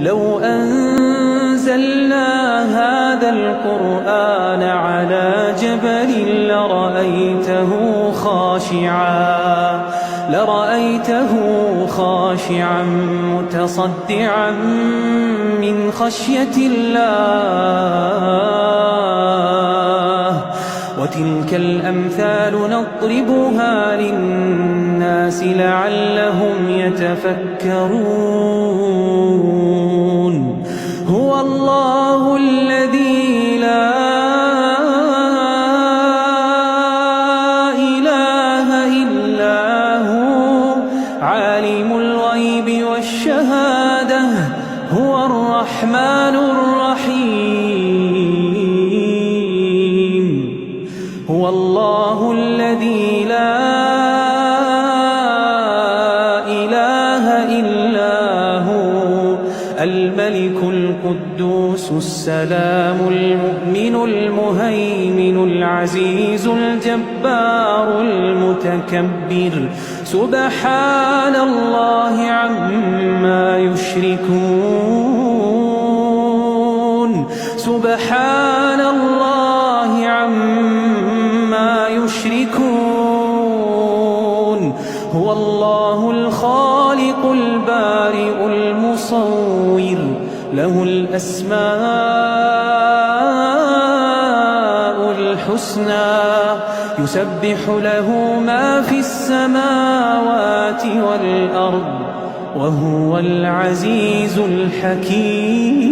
لو أنزلنا هذا القرآن على جبل لرأيته خاشعا متصدعا من خشية الله. وتلك الأمثال نضربها للناس لعلهم يتفكرون. هو الله الذي لا إله إلا هو عالم الغيب والشهادة هو الرحمن الرحيم. هو الله الذي لا إله إلا هو الملك القدوس السلام المؤمن المهيمن العزيز الجبار المتكبر. سبحان الله عما يشركون. سبحان الله عما يشركون. هو الله الخالق البارئ المصور له الأسماء الحسنى يسبح له ما في السماوات والأرض وهو العزيز الحكيم.